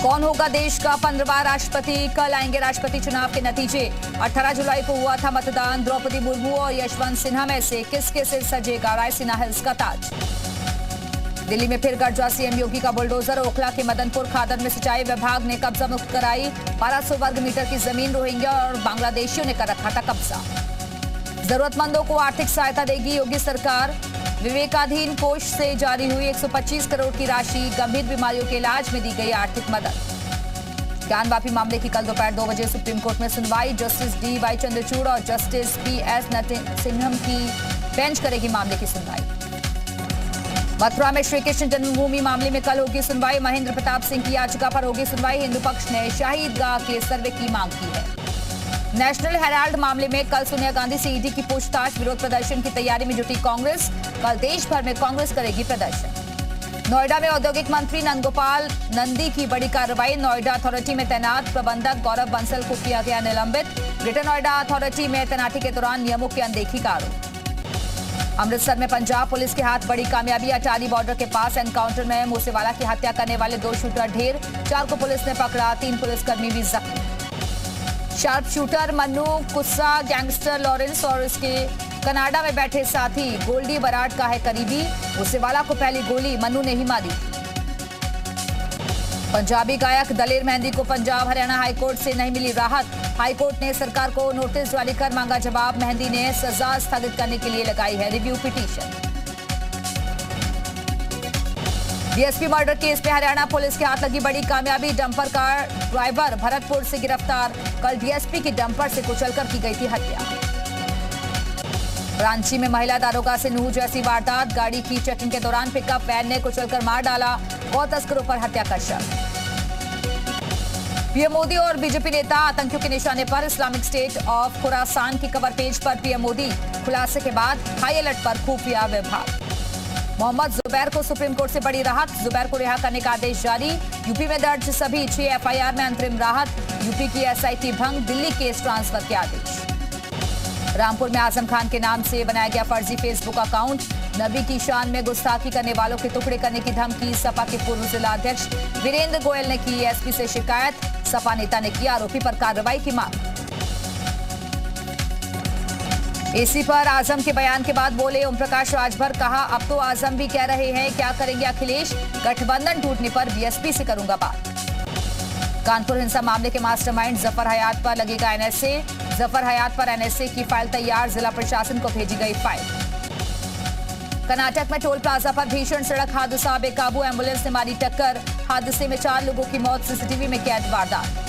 कौन होगा देश का 15वां राष्ट्रपति? कल आएंगे राष्ट्रपति चुनाव के नतीजे। 18 जुलाई को हुआ था मतदान। द्रौपदी मुर्मू और यशवंत सिन्हा में से किसके सिर सजेगा रायसीना हिल्स का ताज? दिल्ली में फिर गरजा सीएम योगी का बुलडोजर। ओखला के मदनपुर खादर में सिंचाई विभाग ने कब्जा मुक्त कराई। 1200 वर्ग मीटर की जमीन रोहिंग्या और बांग्लादेशियों ने कर रखा था कब्जा। जरूरतमंदों को आर्थिक सहायता देगी योगी सरकार। विवेकाधीन कोष से जारी हुई 125 करोड़ की राशि। गंभीर बीमारियों के इलाज में दी गई आर्थिक मदद। ज्ञानवापी मामले की कल दोपहर 2 बजे सुप्रीम कोर्ट में सुनवाई। Justice D.Y.. चंद्रचूड़ और जस्टिस पी.एस. नरसिम्हम की बेंच करेगी मामले की सुनवाई। मथुरा में श्री कृष्ण जन्मभूमि मामले में कल होगी सुनवाई। महेंद्र प्रताप सिंह की याचिका पर होगी सुनवाई। हिंदू पक्ष ने शाही ईदगाह के सर्वे की मांग की है। नेशनल हेराल्ड मामले में कल सोनिया गांधी से ईडी की पूछताछ। विरोध प्रदर्शन की तैयारी में जुटी कांग्रेस। कल देश भर में कांग्रेस करेगी प्रदर्शन। नोएडा में औद्योगिक मंत्री नंदगोपाल नंदी की बड़ी कार्रवाई। नोएडा अथॉरिटी में तैनात प्रबंधक गौरव बंसल को किया गया निलंबित। ग्रेटर नोएडा अथॉरिटी में तैनाती के दौरान नियमों की अनदेखी का आरोप। अमृतसर में पंजाब पुलिस के हाथ बड़ी कामयाबी। अटारी बॉर्डर के पास एनकाउंटर में मूसेवाला की हत्या करने वाले 2 शूटर ढेर। 4 को पुलिस ने पकड़ा। 3 पुलिसकर्मी भी जख्मी। Sharp shooter Mannu Kussa gangster Lawrence और उसके कनाडा में बैठे साथी गोल्डी बराड का है करीबी। मूसेवाला को पहली गोली मन्नू ने ही मारी। पंजाबी गायक दलेर मेहंदी को पंजाब हरियाणा हाईकोर्ट से नहीं मिली राहत। हाईकोर्ट ने सरकार को नोटिस जारी कर मांगा जवाब। मेहंदी ने सजा स्थगित करने के लिए लगाई है review petition. DSP murder case में हरियाणा पुलिस के हाथ लगी बड़ी कामयाबी। डंपर कार ड्राइवर भरतपुर से गिरफ्तार। कल डीएसपी की डंपर से कुचलकर की गई थी हत्या। रांची में महिला दारोगा से नूह जैसी वारदात। गाड़ी की चेकिंग के दौरान पिकअप वैन ने कुचलकर मार डाला। गौ तस्करों पर हत्या का शक। पीएम मोदी और बीजेपी नेता आतंकियों के निशाने पर। इस्लामिक स्टेट ऑफ खुरासान की कवर पेज पर पीएम मोदी। खुलासे के बाद हाई अलर्ट पर खुफिया विभाग। मोहम्मद जुबैर को सुप्रीम कोर्ट से बड़ी राहत। जुबैर को रिहा करने का आदेश जारी। यूपी में दर्ज सभी 6 एफआईआर में अंतरिम राहत। यूपी की एसआईटी भंग। दिल्ली केस ट्रांसफर के आदेश। रामपुर में आजम खान के नाम से बनाया गया फर्जी फेसबुक अकाउंट। नबी की शान में गुस्ताखी करने वालों के टुकड़े करने की धमकी। सपा के पूर्व जिला अध्यक्ष वीरेंद्र गोयल ने की एसपी से शिकायत। सपा नेता ने की आरोपी पर कार्रवाई की मांग। एसी पर आजम के बयान के बाद बोले ओम प्रकाश राजभर। कहा अब तो आजम भी कह रहे हैं क्या करेंगे अखिलेश। गठबंधन टूटने पर बीएसपी से करूंगा बात। कानपुर हिंसा मामले के मास्टरमाइंड जफर हयात पर लगेगा एनएसए। जफर हयात पर एनएसए की फाइल तैयार। जिला प्रशासन को भेजी गई फाइल। कर्नाटक में टोल प्लाजा पर भीषण सड़क हादसा। बेकाबू एम्बुलेंस ने मारी टक्कर। हादसे में 4 लोगों की मौत। सीसीटीवी में कैद वारदात।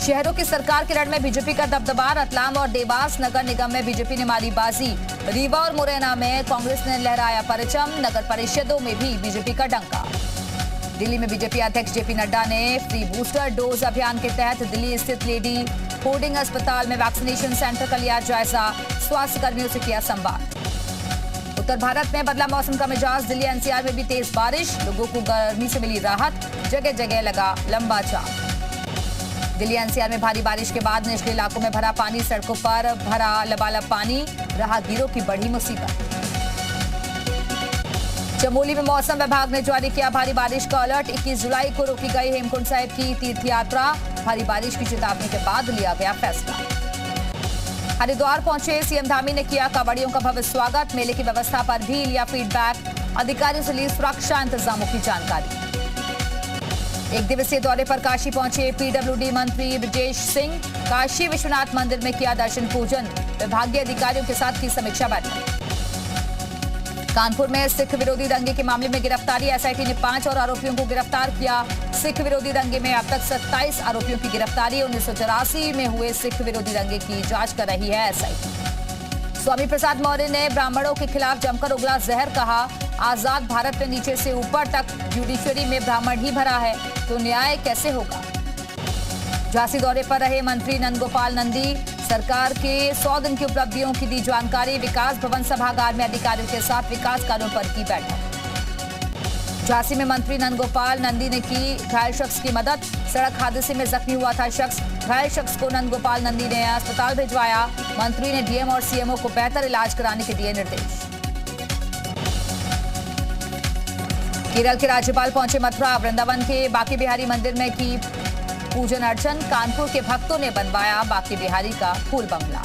शहरों की सरकार के लड़ में बीजेपी का दबदबा। रतलाम और देवास नगर निगम में बीजेपी ने मारी बाजी। रीवा और मुरैना में कांग्रेस ने लहराया परचम। नगर परिषदों में भी बीजेपी का डंका। दिल्ली में बीजेपी अध्यक्ष जेपी नड्डा ने फ्री बूस्टर डोज अभियान के तहत दिल्ली स्थित लेडी होर्डिंग अस्पताल में वैक्सीनेशन सेंटर का लिया जायजा। स्वास्थ्य कर्मियों से किया संवाद। उत्तर भारत में बदला मौसम का मिजाज। दिल्ली एनसीआर में भी तेज बारिश। लोगों को गर्मी से मिली राहत। जगह जगह लगा लंबा जाम। दिल्ली एनसीआर में भारी बारिश के बाद निचले इलाकों में भरा पानी। सड़कों पर भरा लबालब पानी। राहगीरों की बड़ी मुसीबत। चमोली में मौसम विभाग ने जारी किया भारी बारिश का अलर्ट। 21 जुलाई को रोकी गई हेमकुंड साहिब की तीर्थ यात्रा। भारी बारिश की चेतावनी के बाद लिया गया फैसला। हरिद्वार पहुंचे सीएम धामी ने किया कांवड़ियों का भव्य स्वागत। मेले की व्यवस्था पर भी लिया फीडबैक। अधिकारियों से ली सुरक्षा इंतजामों की जानकारी। एक दिवसीय दौरे पर काशी पहुंचे पीडब्ल्यूडी मंत्री ब्रजेश सिंह। काशी विश्वनाथ मंदिर में किया दर्शन पूजन। विभागीय अधिकारियों के साथ की समीक्षा बैठक। कानपुर में सिख विरोधी दंगे के मामले में गिरफ्तारी। एसआईटी ने 5 और आरोपियों को गिरफ्तार किया। सिख विरोधी दंगे में अब तक 27 आरोपियों की गिरफ्तारी। 1984 में हुए सिख विरोधी दंगे की जांच कर रही है एसआईटी। स्वामी प्रसाद मौर्य ने ब्राह्मणों के खिलाफ जमकर उगला जहर। कहा आजाद भारत में नीचे से ऊपर तक जुडिशरी में ब्राह्मण ही भरा है तो न्याय कैसे होगा। झांसी दौरे पर रहे मंत्री नंदगोपाल नंदी। सरकार के 100 दिन की उपलब्धियों की दी जानकारी। विकास भवन सभागार में अधिकारियों के साथ विकास कार्यों पर की बैठक। झांसी में मंत्री नंदगोपाल नंदी ने की घायल शख्स की मदद। सड़क हादसे में जख्मी हुआ था शख्स। घायल शख्स को नंदगोपाल नंदी ने अस्पताल भिजवाया। मंत्री ने डीएम और सीएमओ को बेहतर इलाज कराने के दिए निर्देश। केरल के राज्यपाल पहुंचे मथुरा, वृंदावन के बांके बिहारी मंदिर में की पूजन अर्चन। कानपुर के भक्तों ने बनवाया बांके बिहारी का फूल बंगला।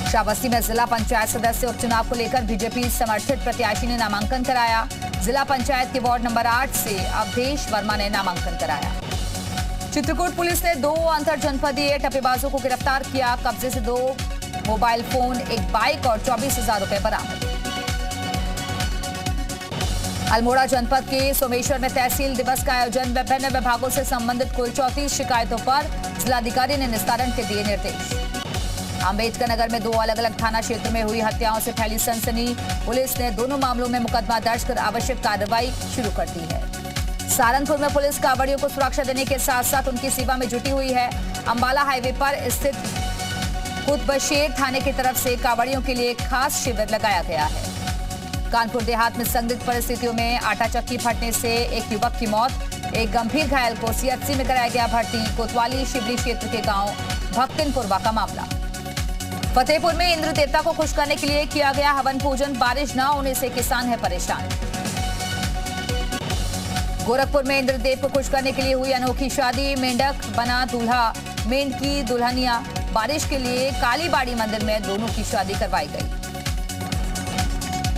श्रावस्ती में जिला पंचायत सदस्य उपचुनाव को लेकर बीजेपी समर्थित प्रत्याशी ने नामांकन कराया। जिला पंचायत के वार्ड नंबर 8 से अवधेश वर्मा ने नामांकन कराया। चित्रकूट पुलिस ने 2 अंतर जनपदीय टप्पेबाजों को गिरफ्तार किया। कब्जे से 2 मोबाइल फोन, एक बाइक और 24,000 रुपए बरामद। अल्मोड़ा जनपद के सोमेश्वर में तहसील दिवस का आयोजन। विभिन्न विभागों से संबंधित कुल 34 शिकायतों पर जिलाधिकारी ने निस्तारण के दिए निर्देश। अंबेडकर नगर में 2 अलग अलग थाना क्षेत्र में हुई हत्याओं से फैली सनसनी। पुलिस ने दोनों मामलों में मुकदमा दर्ज कर आवश्यक कार्रवाई शुरू कर दी है। सहारनपुर में पुलिस कांवड़ियों को सुरक्षा देने के साथ साथ उनकी सेवा में जुटी हुई है। अंबाला हाईवे पर स्थित कुतबशेर थाने की तरफ से कांवड़ियों के लिए खास शिविर लगाया गया है। कानपुर देहात में संदिग्ध परिस्थितियों में आटा चक्की फटने से एक युवक की मौत। एक गंभीर घायल को सीएचसी में कराया गया भर्ती। कोतवाली शिवली क्षेत्र के गांव भक्तिनपुरवा का मामला। फतेहपुर में इंद्र देवता को खुश करने के लिए किया गया हवन पूजन। बारिश न होने से किसान है परेशान। गोरखपुर में इंद्रदेव को खुश करने के लिए हुई अनोखी शादी। मेंढक बना दूल्हा, मेंढकी दुल्हनिया। बारिश के लिए कालीबाड़ी मंदिर में दोनों की शादी करवाई गई।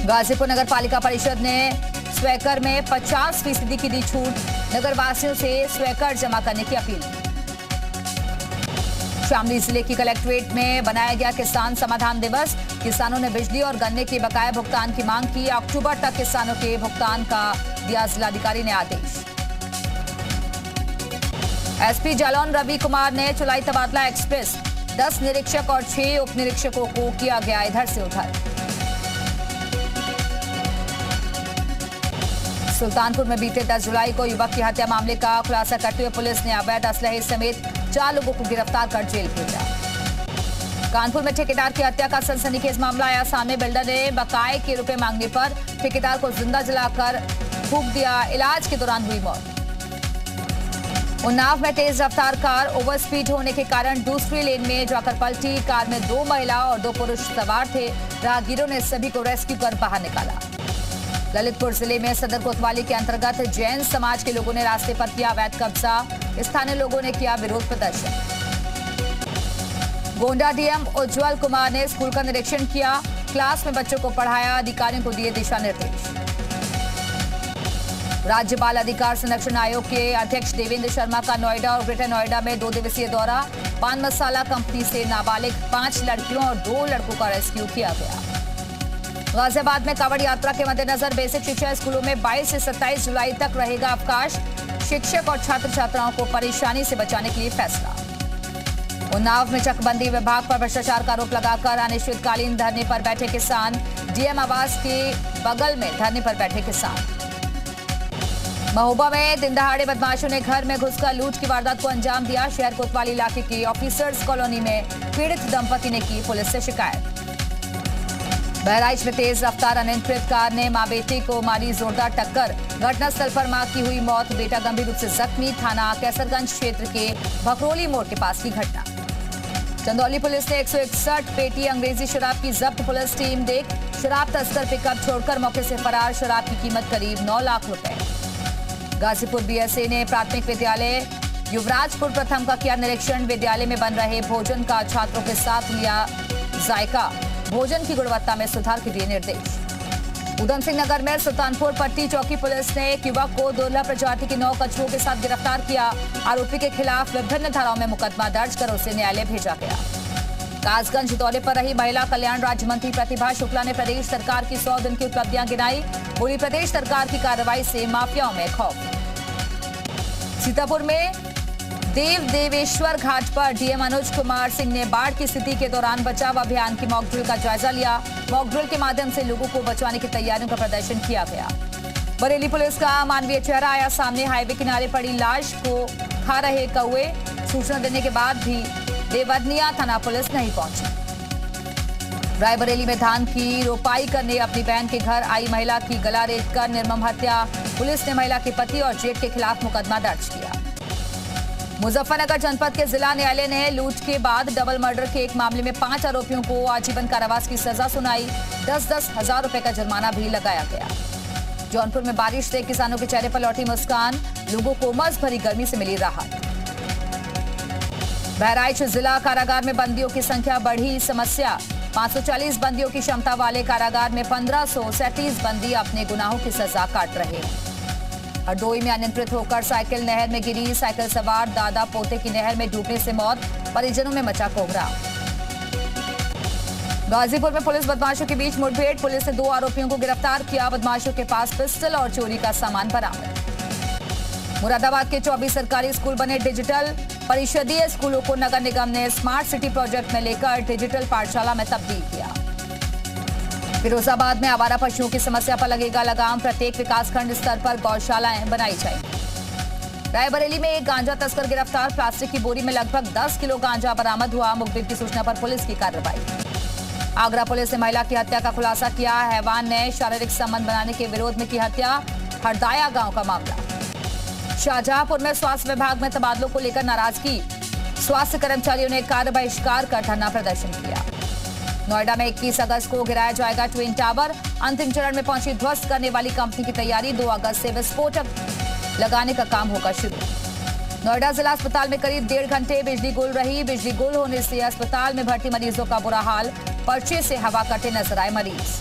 गाजीपुर नगर पालिका परिषद ने स्वयकर में 50% की दी छूट। नगर वासियों से स्वयकर जमा करने की अपील। शामली जिले की कलेक्ट्रेट में बनाया गया किसान समाधान दिवस। किसानों ने बिजली और गन्ने के बकाया भुगतान की मांग की। अक्टूबर तक किसानों के भुगतान का दिया जिलाधिकारी ने आदेश। एसपी जालौन रवि कुमार ने चलाई तबादला एक्सप्रेस। 10 निरीक्षक और 6 उप निरीक्षकों को किया गया इधर से उधर। सुल्तानपुर में बीते 10 जुलाई को युवक की हत्या मामले का खुलासा करते हुए पुलिस ने अवैध असलहे समेत 4 लोगों को गिरफ्तार कर जेल भेजा। कानपुर में ठेकेदार की हत्या का सनसनीखेज मामला आया सामने। बिल्डर ने बकाये के रुपए मांगने पर ठेकेदार को जिंदा जलाकर फूंक दिया। इलाज के दौरान हुई मौत। उन्नाव में तेज रफ्तार कार ओवर स्पीड होने के कारण दूसरी लेन में जाकर पलटी। कार में 2 महिला और 2 पुरुष सवार थे। राहगीरों ने सभी को रेस्क्यू कर बाहर निकाला। ललितपुर जिले में सदर कोतवाली के अंतर्गत जैन समाज के लोगों ने रास्ते पर किया अवैध कब्जा। स्थानीय लोगों ने किया विरोध प्रदर्शन। गोंडा डीएम उज्जवल कुमार ने स्कूल का निरीक्षण किया। क्लास में बच्चों को पढ़ाया। अधिकारियों को दिए दिशा निर्देश। राज्य बाल अधिकार संरक्षण आयोग के अध्यक्ष देवेंद्र शर्मा का नोएडा और ग्रेटर नोएडा में 2 दिवसीय दौरा। पान मसाला कंपनी से नाबालिग 5 लड़कियों और 2 लड़कों का रेस्क्यू किया गया। गाजियाबाद में कांवड़ यात्रा के मद्देनजर बेसिक शिक्षा स्कूलों में 22 से 27 जुलाई तक रहेगा अवकाश। शिक्षक और छात्र छात्राओं को परेशानी से बचाने के लिए फैसला। उन्नाव में चकबंदी विभाग पर भ्रष्टाचार का आरोप लगाकर अनिश्चितकालीन धरने पर बैठे किसान। डीएम आवास के बगल में धरने पर बैठे किसान। महोबा में दिन दहाड़े बदमाशों ने घर में घुसकर लूट की वारदात को अंजाम दिया। शहर कोतवाली इलाके की ऑफिसर्स कॉलोनी में पीड़ित दंपति ने की पुलिस से शिकायत। बहराइच में तेज रफ्तार अनियंत्रित कार ने मां बेटे को मारी जोरदार टक्कर। घटनास्थल पर मां की हुई मौत, बेटा गंभीर रूप से जख्मी। थाना कैसरगंज क्षेत्र के भखरोली मोड़ के पास की घटना। चंदौली पुलिस ने 161 पेटी अंग्रेजी शराब की जब्त। पुलिस टीम देख शराब तस्कर पिकअप छोड़कर मौके से फरार। शराब की कीमत करीब 9 लाख रुपए। गाजीपुर बीएसए ने प्राथमिक विद्यालय युवराजपुर प्रथम का किया निरीक्षण। विद्यालय में बन रहे भोजन का छात्रों के साथ लिया जायका। भोजन की गुणवत्ता में सुधार के दिए निर्देश। उधम सिंह नगर में सुल्तानपुर पट्टी चौकी पुलिस ने एक युवक को दुर्लभ प्रजाति के 9 कछुओं के साथ गिरफ्तार किया। आरोपी के खिलाफ विभिन्न धाराओं में मुकदमा दर्ज कर उसे न्यायालय भेजा गया। कासगंज दौरे पर रही महिला कल्याण राज्य मंत्री प्रतिभा शुक्ला ने प्रदेश सरकार की 100 दिन की उपलब्धियां गिनाई। बोली प्रदेश सरकार की कार्रवाई से माफियाओं में खौफ। सीतापुर में देवेश्वर घाट पर डीएम अनुज कुमार सिंह ने बाढ़ की स्थिति के दौरान बचाव अभियान की मॉक ड्रिल का जायजा लिया। मॉक ड्रिल के माध्यम से लोगों को बचाने की तैयारियों का प्रदर्शन किया गया। बरेली पुलिस का मानवीय चेहरा आया सामने। हाईवे किनारे पड़ी लाश को खा रहे कौए। सूचना देने के बाद भी देवरनिया थाना पुलिस नहीं पहुंची। रायबरेली में धान की रोपाई करने अपनी बहन के घर आई महिला की गला रेतकर निर्मम हत्या। पुलिस ने महिला के पति और जेठ के खिलाफ मुकदमा दर्ज किया। मुजफ्फरनगर जनपद के जिला न्यायालय ने लूट के बाद डबल मर्डर के एक मामले में 5 आरोपियों को आजीवन कारावास की सजा सुनाई। 10-10 हजार रुपए का जुर्माना भी लगाया गया। जौनपुर में बारिश से किसानों के चेहरे पर लौटी मुस्कान, लोगों को उमस भरी गर्मी से मिली राहत। बहराइच जिला कारागार में बंदियों की संख्या बढ़ी, समस्या 540 बंदियों की क्षमता वाले कारागार में 1537 बंदी अपने गुनाहों की सजा काट रहे हैं। हरदोई में अनियंत्रित होकर साइकिल नहर में गिरी, साइकिल सवार दादा पोते की नहर में डूबने से मौत, परिजनों में मचा कोहरा। गाजीपुर में पुलिस बदमाशों के बीच मुठभेड़, पुलिस ने 2 आरोपियों को गिरफ्तार किया, बदमाशों के पास पिस्टल और चोरी का सामान बरामद। मुरादाबाद के 24 सरकारी स्कूल बने डिजिटल, परिषदीय स्कूलों को नगर निगम ने स्मार्ट सिटी प्रोजेक्ट में लेकर डिजिटल पाठशाला में तब्दील किया। फिरोजाबाद में आवारा पशुओं की समस्या पर लगेगा लगाम, प्रत्येक विकासखंड स्तर पर गौशालाएं बनाई जाएंगी। रायबरेली में एक गांजा तस्कर गिरफ्तार, प्लास्टिक की बोरी में लगभग 10 किलो गांजा बरामद हुआ, मुखबिर की सूचना पर पुलिस की कार्रवाई। आगरा पुलिस ने महिला की हत्या का खुलासा किया, हैवान ने शारीरिक संबंध बनाने के विरोध में की हत्या, हरदाया गांव का मामला। शाहजहांपुर में स्वास्थ्य विभाग में तबादलों को लेकर नाराजगी, स्वास्थ्य कर्मचारियों ने कार्य बहिष्कार कर धरना प्रदर्शन किया। नोएडा में 21 अगस्त को गिराया जाएगा ट्विन टावर, अंतिम चरण में पहुंची ध्वस्त करने वाली कंपनी की तैयारी, 2 अगस्त से विस्फोटक लगाने का काम होगा शुरू। नोएडा जिला अस्पताल में करीब 1.5 घंटे बिजली गुल रही, बिजली गुल होने से अस्पताल में भर्ती मरीजों का बुरा हाल, पर्चे से हवा कटे नजर आए मरीज।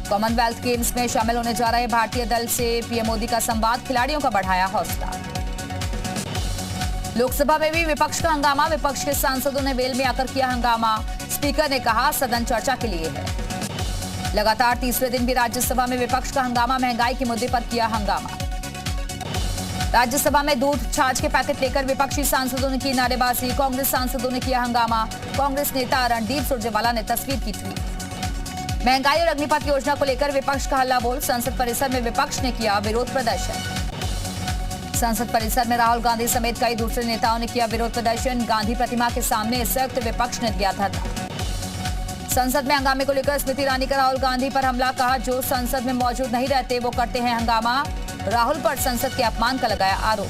कॉमनवेल्थ गेम्स में शामिल होने जा रहे भारतीय दल से पीएम मोदी का संवाद, खिलाड़ियों का बढ़ाया हौसला। लोकसभा में भी विपक्ष का हंगामा, विपक्ष के सांसदों ने वेल में आकर किया हंगामा, स्पीकर ने कहा सदन चर्चा के लिए है। लगातार तीसरे दिन भी राज्यसभा में विपक्ष का हंगामा, महंगाई के मुद्दे पर किया हंगामा। राज्यसभा में दूध छाछ के पैकेट लेकर विपक्षी सांसदों ने की नारेबाजी, कांग्रेस सांसदों ने किया हंगामा, कांग्रेस नेता रणदीप सुरजेवाला ने तस्वीर की ट्वीट। महंगाई और अग्निपथ योजना को लेकर विपक्ष का हल्ला बोल, संसद परिसर में विपक्ष ने किया विरोध प्रदर्शन। संसद परिसर में राहुल गांधी समेत कई दूसरे नेताओं ने किया विरोध प्रदर्शन, गांधी प्रतिमा के सामने संयुक्त विपक्ष ने दिया धरना। संसद में हंगामे को लेकर स्मृति ईरानी का राहुल गांधी पर हमला, कहा जो संसद में मौजूद नहीं रहते वो करते हैं हंगामा, राहुल पर संसद के अपमान का लगाया आरोप।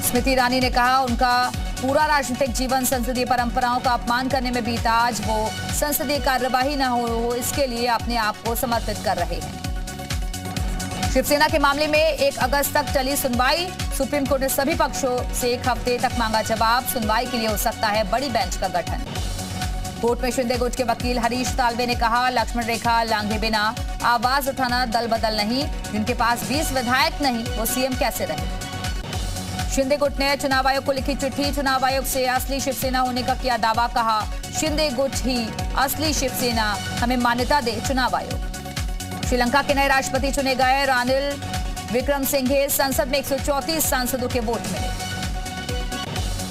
स्मृति ईरानी ने कहा उनका पूरा राजनीतिक जीवन संसदीय परंपराओं का अपमान करने में बीता, आज वो संसदीय कार्यवाही न हो इसके लिए अपने आप को समर्पित कर रहे हैं। शिवसेना के मामले में 1 अगस्त तक चली सुनवाई, सुप्रीम कोर्ट ने सभी पक्षों से 1 हफ्ते तक मांगा जवाब, सुनवाई के लिए हो सकता है बड़ी बेंच का गठन। कोर्ट में शिंदे गुट के वकील हरीश तालवे ने कहा लक्ष्मण रेखा लांघे बिना आवाज उठाना दल बदल नहीं, जिनके पास 20 विधायक नहीं वो सीएम कैसे रहे। शिंदे गुट ने चुनाव आयोग को लिखी चिट्ठी, चुनाव आयोग से असली शिवसेना होने का किया दावा, कहा शिंदे गुट ही असली शिवसेना, हमें मान्यता दे चुनाव आयोग। श्रीलंका के नए राष्ट्रपति चुने गए, रानिल विक्रमसिंघे, संसद में 134 सांसदों के वोट मिले।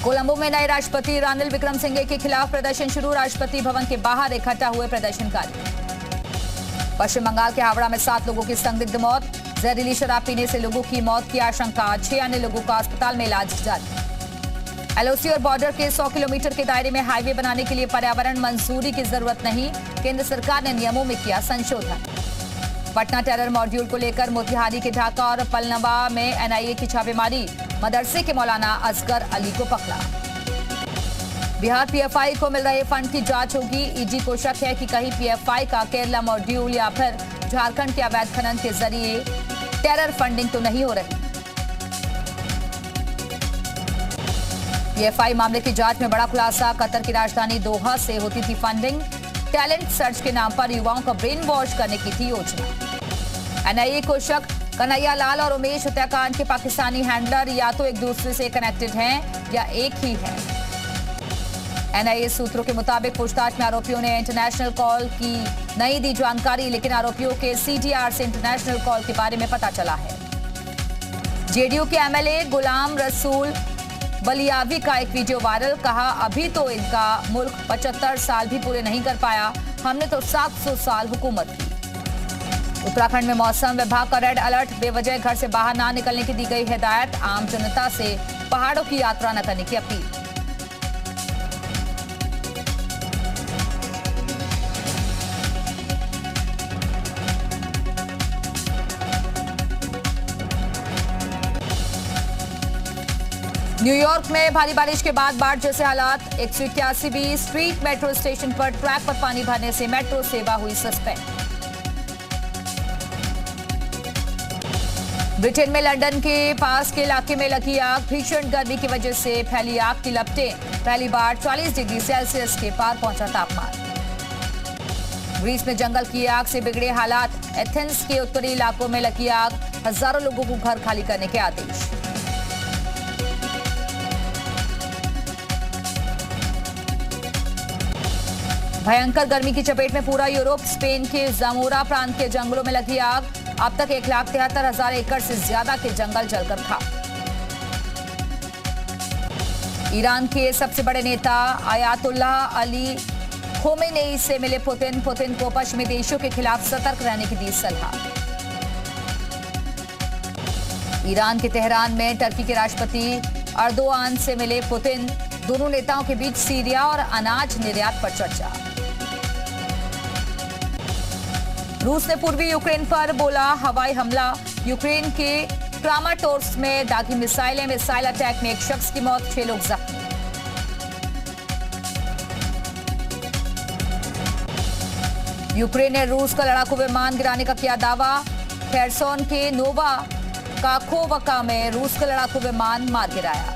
कोलंबो में नए राष्ट्रपति रानिल विक्रमसिंघे के खिलाफ प्रदर्शन शुरू, राष्ट्रपति भवन के बाहर इकट्ठा हुए प्रदर्शनकारी। पश्चिम बंगाल के हावड़ा में 7 लोगों की संदिग्ध मौत, जहरीली शराब पीने से लोगों की मौत की आशंका, 6 अन्य लोगों का अस्पताल में इलाज जारी। एलओसी और बॉर्डर के 100 किलोमीटर के दायरे में हाईवे बनाने के लिए पर्यावरण मंजूरी की जरूरत नहीं, केंद्र सरकार ने नियमों में किया संशोधन। पटना टेरर मॉड्यूल को लेकर मोतिहारी के ढाका और पलनवा में एनआईए की छापेमारी, मदरसे के मौलाना असगर अली को पकड़ा। बिहार पीएफआई को मिल रहे फंड की जांच होगी, ईडी को शक है कि कहीं पीएफआई का केरला मॉड्यूल या फिर झारखंड के अवैध खनन के जरिए टेरर फंडिंग तो नहीं हो रही। पीएफआई मामले की जांच में बड़ा खुलासा, कतर की राजधानी दोहा से होती थी फंडिंग, टैलेंट सर्च के नाम पर युवाओं का ब्रेन वॉश करने की थी योजना। एनआईए को शक कन्हैया लाल और उमेश हत्याकांड के पाकिस्तानी हैंडलर या तो एक दूसरे से कनेक्टेड हैं या एक ही है। एनआईए सूत्रों के मुताबिक पूछताछ में आरोपियों ने इंटरनेशनल कॉल की नहीं दी जानकारी, लेकिन आरोपियों के सीटीआर से इंटरनेशनल कॉल के बारे में पता चला है। जेडीयू के एमएलए गुलाम रसूल बलियावी का एक वीडियो वायरल, कहा अभी तो इनका मुल्क 75 साल भी पूरे नहीं कर पाया, हमने तो 700 साल हुकूमत की। उत्तराखंड में मौसम विभाग का रेड अलर्ट, बेवजह घर से बाहर ना निकलने की दी गई हिदायत, आम जनता से पहाड़ों की यात्रा न करने की अपील। न्यूयॉर्क में भारी बारिश के बाद बाढ़ जैसे हालात, 181 स्ट्रीट मेट्रो स्टेशन पर ट्रैक पर पानी भरने से मेट्रो सेवा हुई सस्पेंड। ब्रिटेन में लंदन के पास के इलाके में लगी आग। भीषण गर्मी की वजह से फैली आग की लपटें। पहली बार 40 डिग्री सेल्सियस के पार पहुंचा तापमान। ग्रीस में जंगल की आग से बिगड़े हालात। एथेंस के उत्तरी इलाकों में लगी आग। हजारों लोगों को घर खाली करने के आदेश। भयंकर गर्मी की चपेट में पूरा यूरोप। स्पेन के जामोरा प्रांत के जंगलों में लगी आग। अब तक 1,73,000 एकड़ से ज्यादा के जंगल जलकर खाक। ईरान के सबसे बड़े नेता आयातुल्लाह अली खोमेनेई से मिले पुतिन को पश्चिमी देशों के खिलाफ सतर्क रहने की दी सलाह। ईरान के तेहरान में टर्की के राष्ट्रपति अर्दोआन से मिले पुतिन। दोनों नेताओं के बीच सीरिया और अनाज निर्यात पर चर्चा। रूस ने पूर्वी यूक्रेन पर बोला हवाई हमला। यूक्रेन के क्रामाटोर्स्क में दागी मिसाइल अटैक में एक शख्स की मौत, 6 लोग जख्मी। यूक्रेन ने रूस का लड़ाकू विमान गिराने का किया दावा। खेरसोन के नोवा काखोवका में रूस का लड़ाकू विमान मार गिराया।